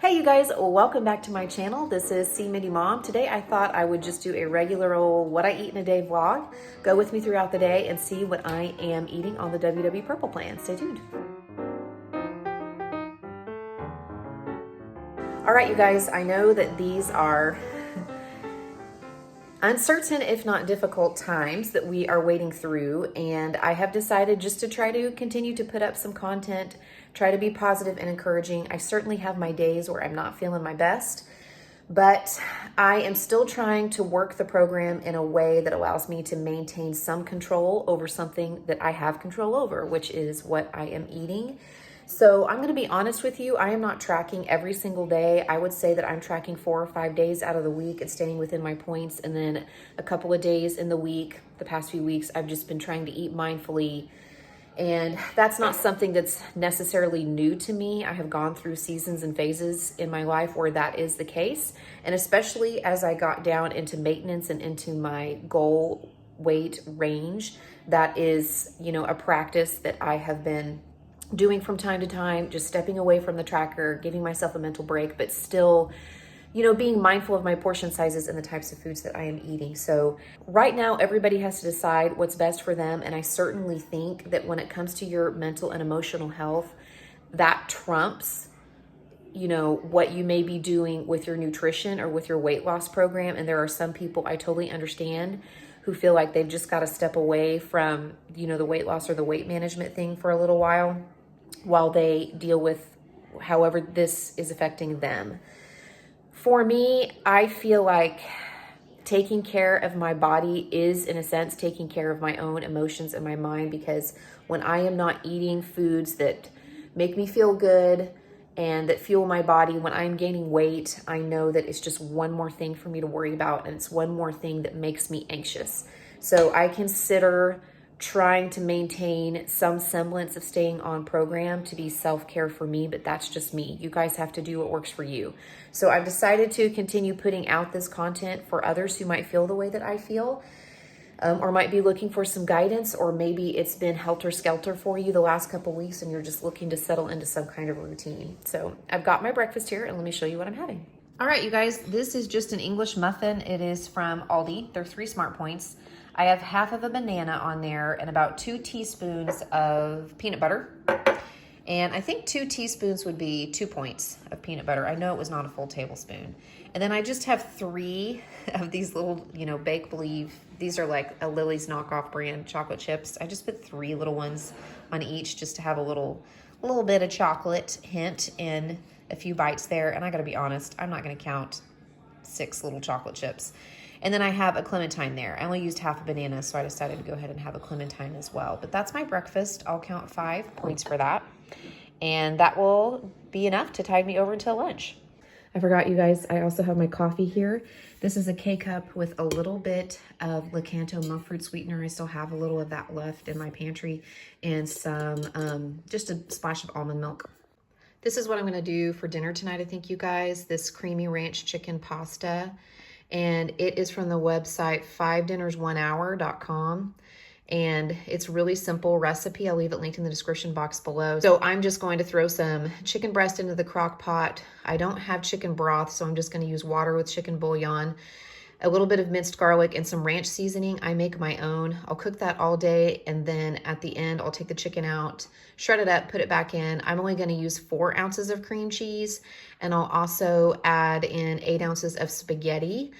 Hey you guys, welcome back to my channel. This is C Mindy Mom. Today I thought I would just do a regular old what I eat in a day vlog. Go with me throughout the day and see what I am eating on the WW Purple plan. Stay tuned. All right, you guys, I know that these are uncertain, if not difficult times that we are wading through, and I have decided just to try to continue to put up some content, try to be positive and encouraging. I certainly have my days where I'm not feeling my best, but I am still trying to work the program in a way that allows me to maintain some control over something that I have control over, which is what I am eating. So I'm going to be honest with you, I am not tracking every single day. I would say that I'm tracking 4 or 5 days out of the week and staying within my points. And then a couple of days in the week, the past few weeks, I've just been trying to eat mindfully. And that's not something that's necessarily new to me. I have gone through seasons and phases in my life where that is the case. And especially as I got down into maintenance and into my goal weight range, that is, a practice that I have been doing from time to time, just stepping away from the tracker, giving myself a mental break, but still, being mindful of my portion sizes and the types of foods that I am eating. So right now, everybody has to decide what's best for them. And I certainly think that when it comes to your mental and emotional health, that trumps, what you may be doing with your nutrition or with your weight loss program. And there are some people, I totally understand, who feel like they've just got to step away from, the weight loss or the weight management thing for a little while they deal with however this is affecting them. For me, I feel like taking care of my body is, in a sense, taking care of my own emotions and my mind, because when I am not eating foods that make me feel good and that fuel my body, when I'm gaining weight, I know that it's just one more thing for me to worry about, and it's one more thing that makes me anxious. So I consider trying to maintain some semblance of staying on program to be self-care for me, but that's just me. You guys have to do what works for you. So I've decided to continue putting out this content for others who might feel the way that I feel, or might be looking for some guidance, or maybe it's been helter-skelter for you the last couple weeks and you're just looking to settle into some kind of routine. So I've got my breakfast here and let me show you what I'm having. All right, you guys, this is just an English muffin. It is from Aldi. They're 3 Smart Points. I have half of a banana on there and about 2 teaspoons of peanut butter. And I think 2 teaspoons would be 2 points of peanut butter. I know it was not a full tablespoon. And then I just have 3 of these little, Bake Believe. These are like a Lily's knockoff brand chocolate chips. I just put 3 little ones on each just to have a little bit of chocolate hint in a few bites there. And I gotta be honest, I'm not gonna count 6 little chocolate chips. And then I have a clementine there. I only used half a banana, so I decided to go ahead and have a clementine as well. But that's my breakfast. I'll count 5 points for that. And that will be enough to tide me over until lunch. I forgot, you guys, I also have my coffee here. This is a K-cup with a little bit of Lakanto monk fruit sweetener. I still have a little of that left in my pantry, and some, just a splash of almond milk. This is what I'm gonna do for dinner tonight, I think, you guys. This creamy ranch chicken pasta. And it is from the website 5dinnersonehour.com. And it's really simple recipe. I'll leave it linked in the description box below. So I'm just going to throw some chicken breast into the crock pot. I don't have chicken broth, so I'm just going to use water with chicken bouillon, a little bit of minced garlic, and some ranch seasoning. I make my own. I'll cook that all day, and then at the end, I'll take the chicken out, shred it up, put it back in. I'm only going to use 4 ounces of cream cheese, and I'll also add in 8 ounces of spaghetti.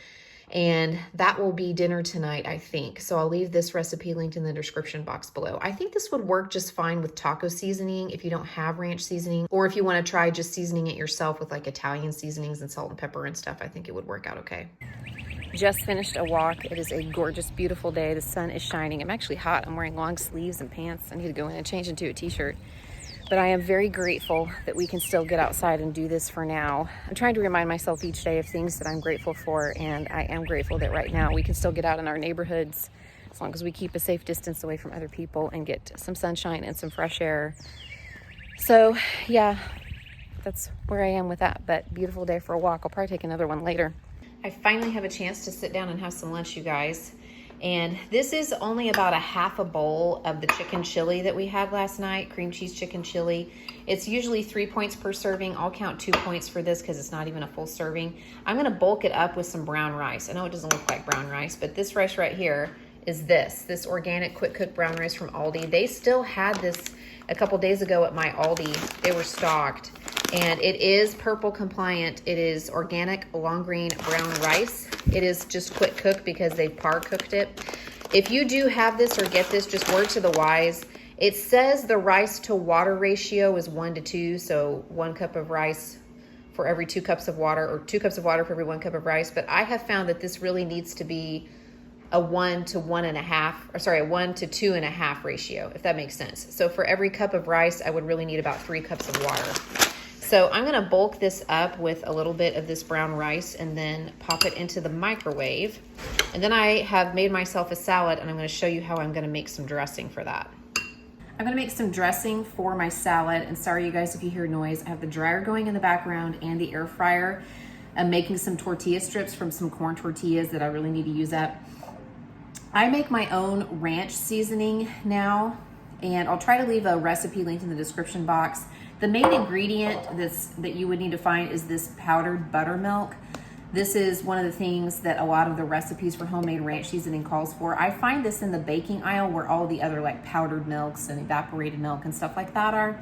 And that will be dinner tonight, I think. So I'll leave this recipe linked in the description box below. I think this would work just fine with taco seasoning if you don't have ranch seasoning, or if you want to try just seasoning it yourself with like Italian seasonings and salt and pepper and stuff. I think it would work out okay. Just finished a walk. It is a gorgeous, beautiful day. The sun is shining. I'm actually hot. I'm wearing long sleeves and pants. I need to go in and change into a t-shirt. But I am very grateful that we can still get outside and do this for now. I'm trying to remind myself each day of things that I'm grateful for, and I am grateful that right now we can still get out in our neighborhoods as long as we keep a safe distance away from other people and get some sunshine and some fresh air. So yeah, that's where I am with that, but beautiful day for a walk. I'll probably take another one later. I finally have a chance to sit down and have some lunch, you guys. And this is only about a half a bowl of the chicken chili that we had last night, cream cheese chicken chili. It's usually 3 points per serving. I'll count 2 points for this because it's not even a full serving. I'm gonna bulk it up with some brown rice. I know it doesn't look like brown rice, but this rice right here is this organic quick cook brown rice from Aldi. They still had this a couple days ago at my Aldi. They were stocked, and it is purple compliant. It is organic long grain brown rice. It is just quick cook because they par cooked it. If you do have this or get this, just word to the wise. It says the rice to water ratio is 1 to 2. So 1 cup of rice for every 2 cups of water, or 2 cups of water for every 1 cup of rice. But I have found that this really needs to be a 1 to 1.5, or sorry, a 1 to 2.5 ratio, if that makes sense. So for every cup of rice, I would really need about 3 cups of water. So I'm gonna bulk this up with a little bit of this brown rice and then pop it into the microwave. And then I have made myself a salad, and I'm gonna show you how I'm gonna make some dressing for that. I'm gonna make some dressing for my salad, and sorry you guys if you hear noise. I have the dryer going in the background and the air fryer. I'm making some tortilla strips from some corn tortillas that I really need to use up. I make my own ranch seasoning now, and I'll try to leave a recipe linked in the description box. The main ingredient that you would need to find is this powdered buttermilk. This is one of the things that a lot of the recipes for homemade ranch seasoning calls for. I find this in the baking aisle where all the other like powdered milks and evaporated milk and stuff like that are.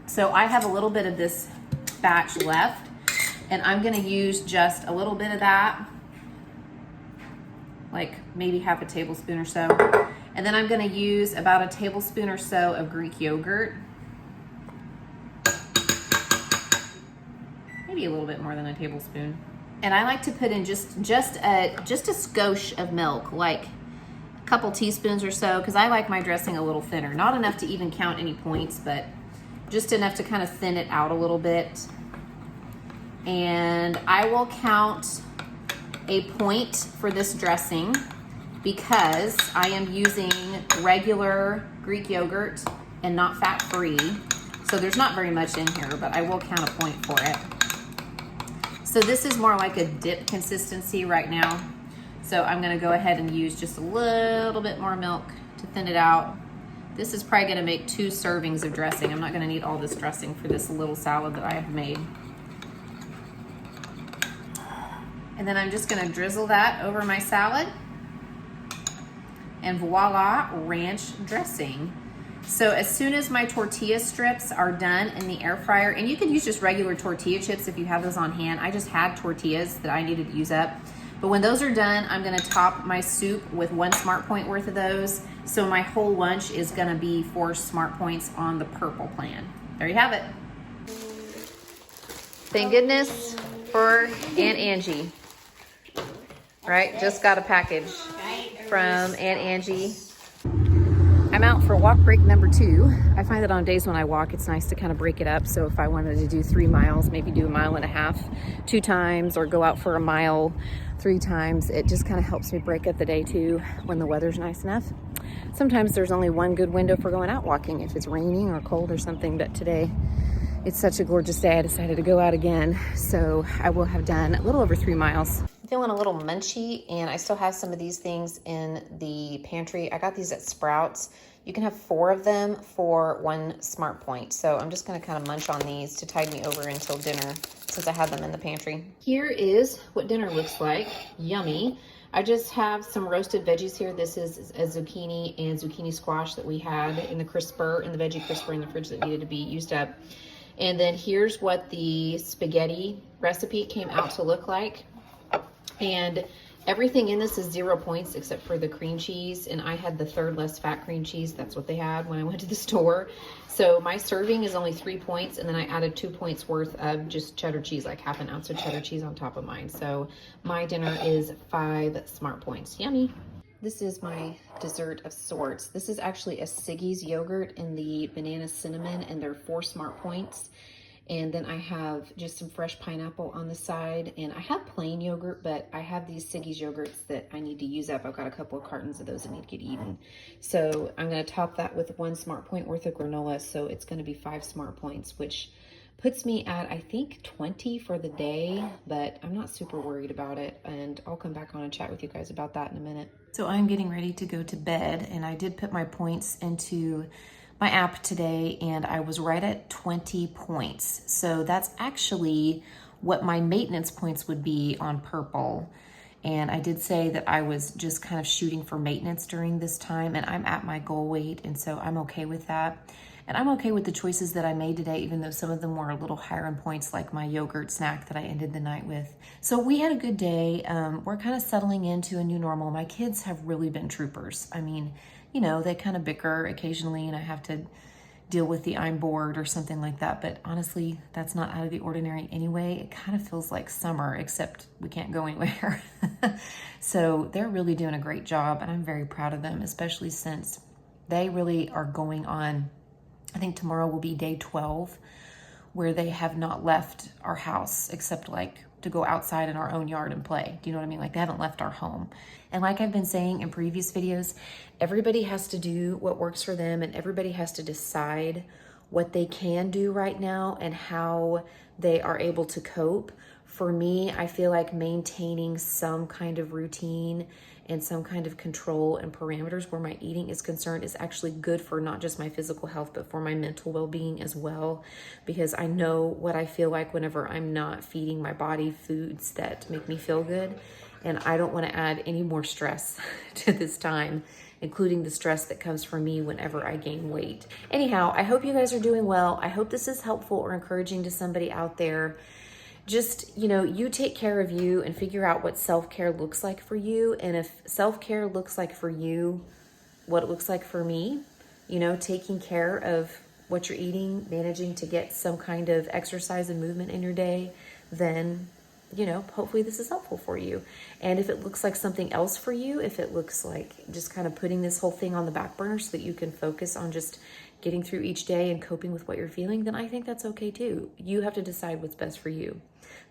So I have a little bit of this batch left, and I'm gonna use just a little bit of that, like maybe half a tablespoon or so. And then I'm gonna use about a tablespoon or so of Greek yogurt. Maybe a little bit more than a tablespoon. And I like to put in just a skosh of milk, like a couple teaspoons or so, because I like my dressing a little thinner. Not enough to even count any points, but just enough to kind of thin it out a little bit. And I will count a point for this dressing because I am using regular Greek yogurt and not fat-free. So there's not very much in here, but I will count a point for it. So this is more like a dip consistency right now. So I'm gonna go ahead and use just a little bit more milk to thin it out. This is probably gonna make 2 servings of dressing. I'm not gonna need all this dressing for this little salad that I have made. And then I'm just gonna drizzle that over my salad. And voila, ranch dressing. So as soon as my tortilla strips are done in the air fryer, and you can use just regular tortilla chips if you have those on hand. I just had tortillas that I needed to use up. But when those are done, I'm gonna top my soup with 1 Smart Point worth of those. So my whole lunch is gonna be 4 Smart Points on the purple plan. There you have it. Thank goodness for Aunt Angie. Right, just got a package from Aunt Angie. I'm out for walk break number 2. I find that on days when I walk, it's nice to kind of break it up. So if I wanted to do 3 miles, maybe do 1.5 miles 2 times, or go out for 1 mile 3 times, it just kind of helps me break up the day too when the weather's nice enough. Sometimes there's only one good window for going out walking if it's raining or cold or something, but today it's such a gorgeous day. I decided to go out again. So I will have done a little over 3 miles. I'm feeling a little munchy, and I still have some of these things in the pantry. I got these at Sprouts. You can have 4 of them for 1 Smart Point. So I'm just gonna kind of munch on these to tide me over until dinner since I had them in the pantry. Here is what dinner looks like. Yummy. I just have some roasted veggies here. This is a zucchini and zucchini squash that we had in the veggie crisper in the fridge that needed to be used up. And then here's what the spaghetti recipe came out to look like. And everything in this is 0 points except for the cream cheese. And I had the 3rd less fat cream cheese. That's what they had when I went to the store. So my serving is only 3 points. And then I added 2 points worth of just cheddar cheese, like half an ounce of cheddar cheese on top of mine. So my dinner is 5 Smart Points. Yummy. This is my dessert of sorts. This is actually a Siggy's yogurt in the banana cinnamon, and they're 4 Smart Points. And then I have just some fresh pineapple on the side, and I have plain yogurt, but I have these Siggy's yogurts that I need to use up. I've got a couple of cartons of those that need to get eaten. So I'm gonna top that with 1 Smart Point worth of granola. So it's gonna be 5 Smart Points, which puts me at, I think, 20 for the day, but I'm not super worried about it. And I'll come back on and chat with you guys about that in a minute. So I'm getting ready to go to bed, and I did put my points into my app today, and I was right at 20 points. So that's actually what my maintenance points would be on Purple. And I did say that I was just kind of shooting for maintenance during this time, and I'm at my goal weight, and so I'm okay with that. And I'm okay with the choices that I made today, even though some of them were a little higher in points, like my yogurt snack that I ended the night with. So we had a good day. We're kind of settling into a new normal. My kids have really been troopers. I mean, you know, they kind of bicker occasionally, and I have to deal with the I'm bored or something like that. But honestly, that's not out of the ordinary anyway. It kind of feels like summer, except we can't go anywhere. So they're really doing a great job, and I'm very proud of them, especially since they really are going on. I think tomorrow will be day 12 where they have not left our house except like to go outside in our own yard and play. Do you know what I mean? Like they haven't left our home. And like I've been saying in previous videos, everybody has to do what works for them, and everybody has to decide what they can do right now and how they are able to cope. For me, I feel like maintaining some kind of routine and some kind of control and parameters where my eating is concerned is actually good for not just my physical health, but for my mental well-being as well. Because I know what I feel like whenever I'm not feeding my body foods that make me feel good. And I don't want to add any more stress to this time, including the stress that comes from me whenever I gain weight. Anyhow, I hope you guys are doing well. I hope this is helpful or encouraging to somebody out there. Just, you know, you take care of you and figure out what self-care looks like for you. And if self-care looks like for you what it looks like for me, you know, taking care of what you're eating, managing to get some kind of exercise and movement in your day, then, you know, hopefully this is helpful for you. And if it looks like something else for you, if it looks like just kind of putting this whole thing on the back burner so that you can focus on just getting through each day and coping with what you're feeling, then I think that's okay too. You have to decide what's best for you.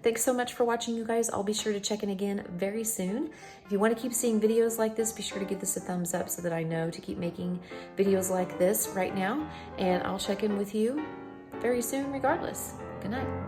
Thanks so much for watching, you guys. I'll be sure to check in again very soon. If you want to keep seeing videos like this, be sure to give this a thumbs up so that I know to keep making videos like this right now. And I'll check in with you very soon regardless. Good night.